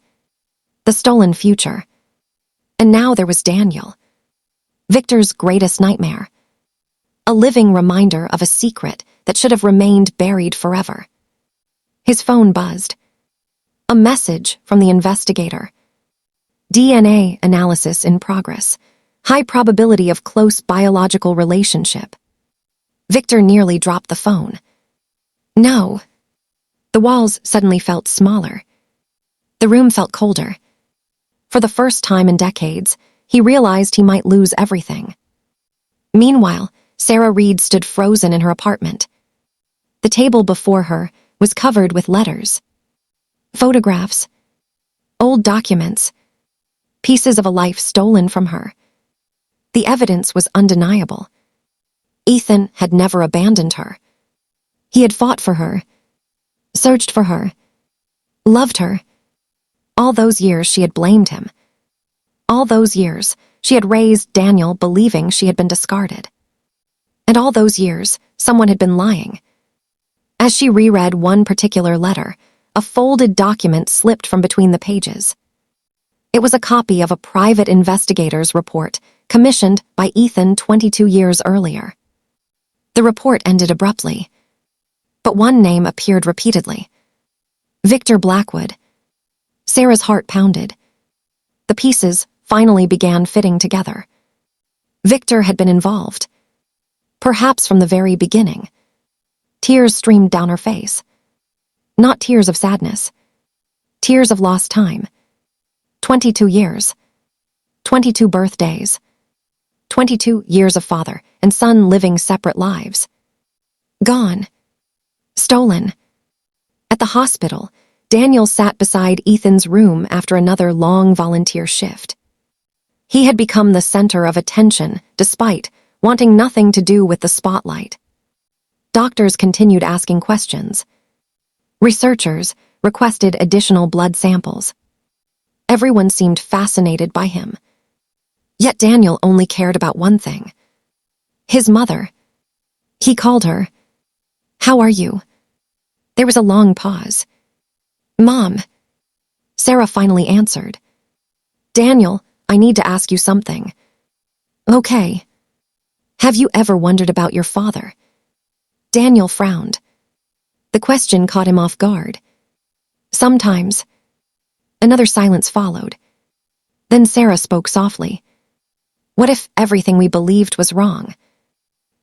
the stolen future. And now there was Daniel, Victor's greatest nightmare. A living reminder of a secret that should have remained buried forever. His phone buzzed. A message from the investigator. DNA analysis in progress. High probability of close biological relationship. Victor nearly dropped the phone. No. The walls suddenly felt smaller. The room felt colder. For the first time in decades, he realized he might lose everything. Meanwhile, Sarah Reed stood frozen in her apartment. The table before her was covered with letters. Photographs. Old documents. Pieces of a life stolen from her. The evidence was undeniable. Ethan had never abandoned her. He had fought for her, searched for her, loved her. All those years she had blamed him. All those years she had raised Daniel believing she had been discarded. And all those years, someone had been lying. As she reread one particular letter, a folded document slipped from between the pages. It was a copy of a private investigator's report commissioned by Ethan 22 years earlier. The report ended abruptly, but one name appeared repeatedly. Victor Blackwood. Sarah's heart pounded. The pieces finally began fitting together. Victor had been involved. Perhaps from the very beginning. Tears streamed down her face. Not tears of sadness. Tears of lost time. 22 years. 22 birthdays. 22 years of father and son living separate lives. Gone. Stolen. At the hospital, Daniel sat beside Ethan's room after another long volunteer shift. He had become the center of attention, despite wanting nothing to do with the spotlight. Doctors continued asking questions. Researchers requested additional blood samples. Everyone seemed fascinated by him. Yet Daniel only cared about one thing. His mother. He called her. "How are you?" There was a long pause. "Mom." Sarah finally answered. "Daniel, I need to ask you something." "Okay." "Have you ever wondered about your father?" Daniel frowned. The question caught him off guard. "Sometimes." Another silence followed. Then Sarah spoke softly. "What if everything we believed was wrong?"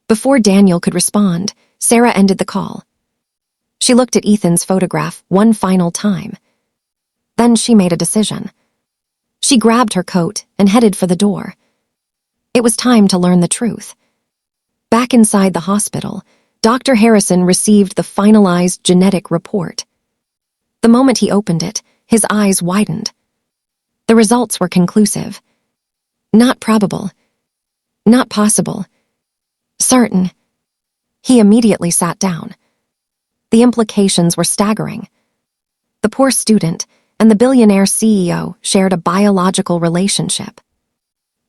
Before Daniel could respond, Sarah ended the call. She looked at Ethan's photograph one final time. Then she made a decision. She grabbed her coat and headed for the door. It was time to learn the truth. Back inside the hospital, Dr. Harrison received the finalized genetic report. The moment he opened it, his eyes widened. The results were conclusive. Not probable. Not possible. Certain. He immediately sat down. The implications were staggering. The poor student and the billionaire CEO shared a biological relationship.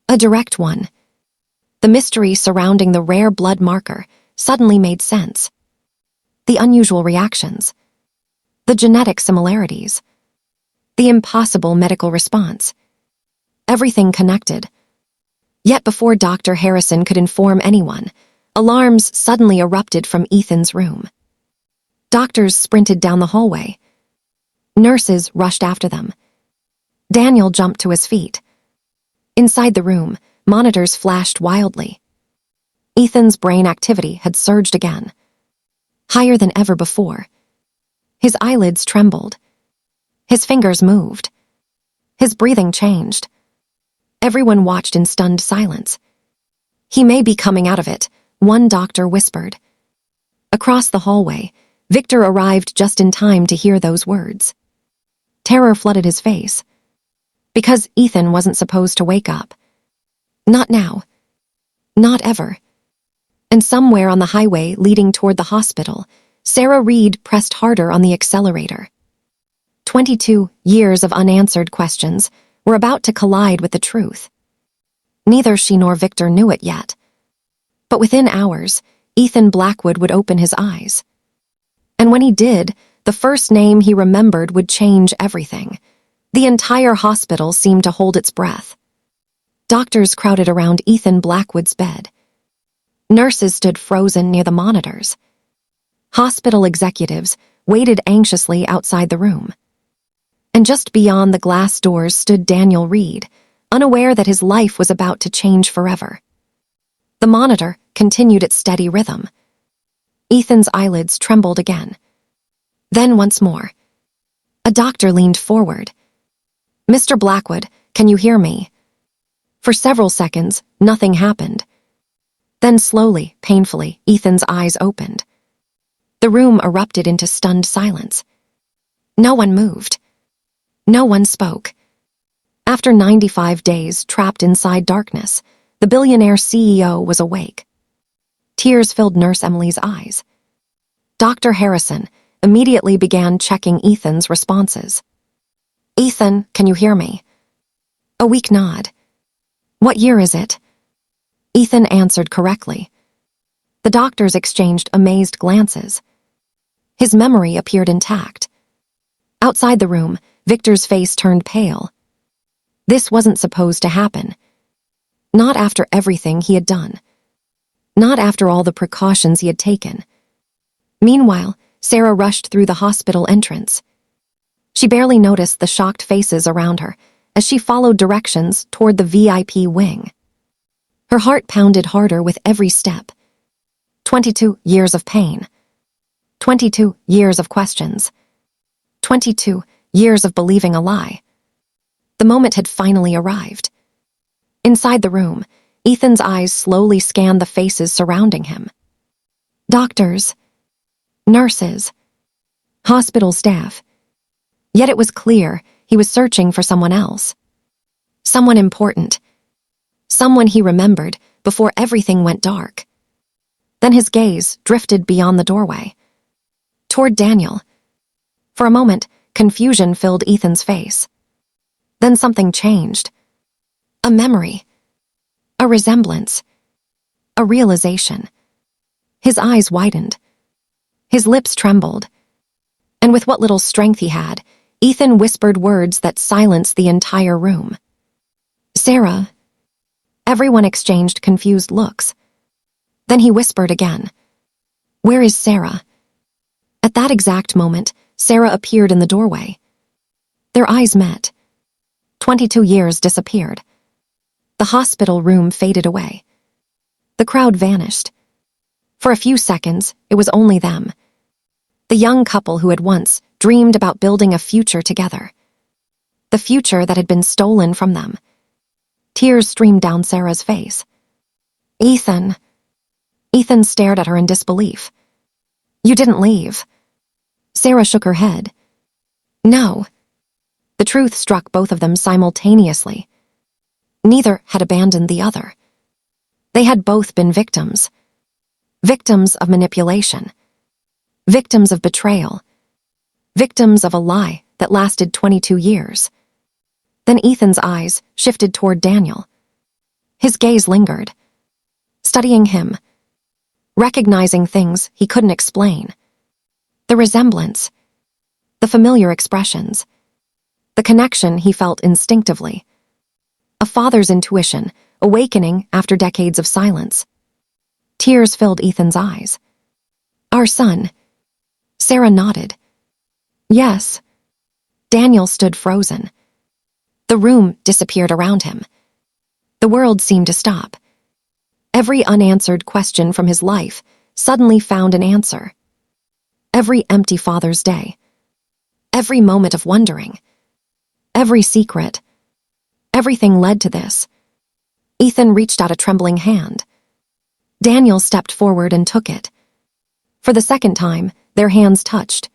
A direct one. The mystery surrounding the rare blood marker suddenly made sense. The unusual reactions. The genetic similarities. The impossible medical response. Everything connected. Yet before Dr. Harrison could inform anyone, alarms suddenly erupted from Ethan's room. Doctors sprinted down the hallway. Nurses rushed after them. Daniel jumped to his feet. Inside the room, monitors flashed wildly. Ethan's brain activity had surged again, higher than ever before. His eyelids trembled. His fingers moved. His breathing changed. Everyone watched in stunned silence. "He may be coming out of it," one doctor whispered. Across the hallway, Victor arrived just in time to hear those words. Terror flooded his face. Because Ethan wasn't supposed to wake up. Not now. Not ever. And somewhere on the highway leading toward the hospital, Sarah Reed pressed harder on the accelerator. 22 years of unanswered questions were about to collide with the truth. Neither she nor Victor knew it yet. But within hours, Ethan Blackwood would open his eyes. And when he did, the first name he remembered would change everything. The entire hospital seemed to hold its breath. Doctors crowded around Ethan Blackwood's bed. Nurses stood frozen near the monitors. Hospital executives waited anxiously outside the room. And just beyond the glass doors stood Daniel Reed, unaware that his life was about to change forever. The monitor continued its steady rhythm. Ethan's eyelids trembled again. Then once more. A doctor leaned forward. "Mr. Blackwood, can you hear me?" For several seconds, nothing happened. Then slowly, painfully, Ethan's eyes opened. The room erupted into stunned silence. No one moved. No one spoke. After 95 days trapped inside darkness, the billionaire CEO was awake. Tears filled Nurse Emily's eyes. Dr. Harrison immediately began checking Ethan's responses. "Ethan, can you hear me?" A weak nod. "What year is it?" Ethan answered correctly. The doctors exchanged amazed glances. His memory appeared intact. Outside the room, Victor's face turned pale. This wasn't supposed to happen. Not after everything he had done. Not after all the precautions he had taken. Meanwhile, Sarah rushed through the hospital entrance. She barely noticed the shocked faces around her as she followed directions toward the VIP wing. Her heart pounded harder with every step. 22 years of pain. 22 years of questions. 22 years of believing a lie. The moment had finally arrived. Inside the room, Ethan's eyes slowly scanned the faces surrounding him. Doctors, nurses, hospital staff. Yet it was clear he was searching for someone else. Someone important. Someone he remembered before everything went dark. Then his gaze drifted beyond the doorway. Toward Daniel. For a moment, confusion filled Ethan's face. Then something changed. A memory. A resemblance. A realization. His eyes widened. His lips trembled. And with what little strength he had, Ethan whispered words that silenced the entire room. "Sarah." Everyone exchanged confused looks. Then he whispered again. "Where is Sarah?" At that exact moment, Sarah appeared in the doorway. Their eyes met. 22 years disappeared. The hospital room faded away. The crowd vanished. For a few seconds, it was only them. The young couple who had once dreamed about building a future together. The future that had been stolen from them. Tears streamed down Sarah's face. "Ethan." Ethan stared at her in disbelief. "You didn't leave." Sarah shook her head. "No." The truth struck both of them simultaneously. Neither had abandoned the other. They had both been victims. Victims of manipulation. Victims of betrayal. Victims of a lie that lasted 22 years. Then Ethan's eyes shifted toward Daniel. His gaze lingered, studying him, recognizing things he couldn't explain. The resemblance, the familiar expressions, the connection he felt instinctively. A father's intuition, awakening after decades of silence. Tears filled Ethan's eyes. "Our son." Sarah nodded. "Yes." Daniel stood frozen. The room disappeared around him. The world seemed to stop. Every unanswered question from his life suddenly found an answer. Every empty Father's Day. Every moment of wondering. Every secret. Everything led to this. Ethan reached out a trembling hand. Daniel stepped forward and took it. For the second time, their hands touched.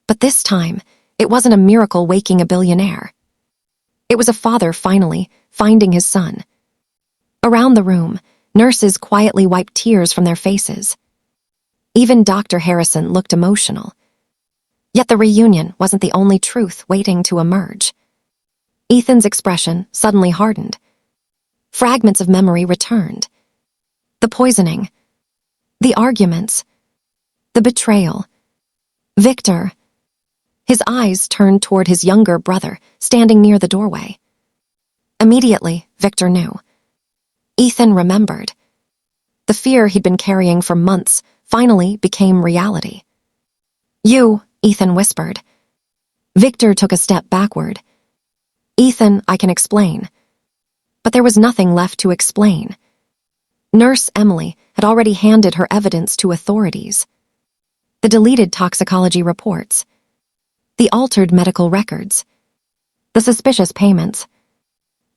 But this time, it wasn't a miracle waking a billionaire. It was a father finally finding his son. Around the room, nurses quietly wiped tears from their faces. Even Dr. Harrison looked emotional. Yet the reunion wasn't the only truth waiting to emerge. Ethan's expression suddenly hardened. Fragments of memory returned. The poisoning. The arguments. The betrayal. Victor. His eyes turned toward his younger brother, standing near the doorway. Immediately, Victor knew. Ethan remembered. The fear he'd been carrying for months finally became reality. "You," Ethan whispered. Victor took a step backward. "Ethan, I can explain." But there was nothing left to explain. Nurse Emily had already handed her evidence to authorities. The deleted toxicology reports. The altered medical records. The suspicious payments.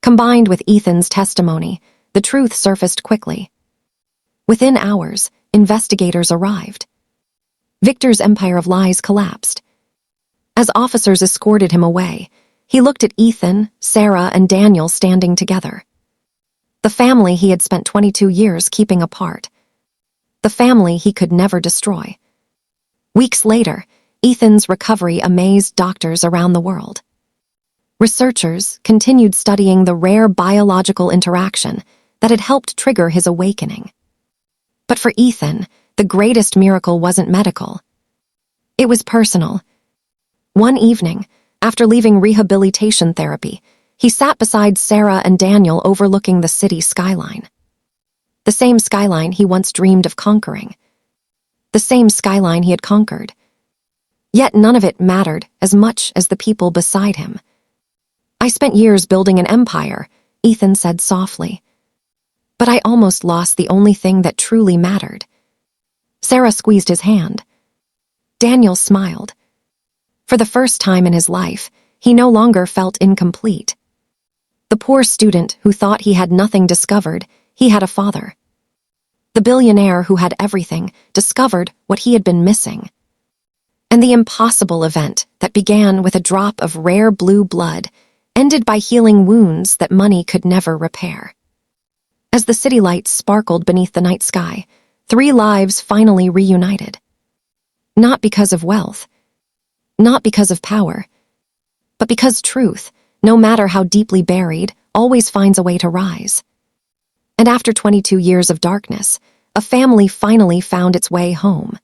Combined with Ethan's testimony, the truth surfaced quickly. Within hours, investigators arrived. Victor's empire of lies collapsed. As officers escorted him away, he looked at Ethan, Sarah, and Daniel standing together. The family he had spent 22 years keeping apart. The family he could never destroy. Weeks later, Ethan's recovery amazed doctors around the world. Researchers continued studying the rare biological interaction that had helped trigger his awakening. But for Ethan, the greatest miracle wasn't medical. It was personal. One evening, after leaving rehabilitation therapy, he sat beside Sarah and Daniel overlooking the city skyline. The same skyline he once dreamed of conquering. The same skyline he had conquered. Yet none of it mattered as much as the people beside him. "I spent years building an empire," Ethan said softly. "But I almost lost the only thing that truly mattered." Sarah squeezed his hand. Daniel smiled. For the first time in his life, he no longer felt incomplete. The poor student who thought he had nothing discovered he had a father. The billionaire who had everything discovered what he had been missing. And the impossible event that began with a drop of rare blue blood ended by healing wounds that money could never repair. As the city lights sparkled beneath the night sky, 3 lives finally reunited. Not because of wealth, not because of power, but because truth, no matter how deeply buried, always finds a way to rise. And after 22 years of darkness, a family finally found its way home.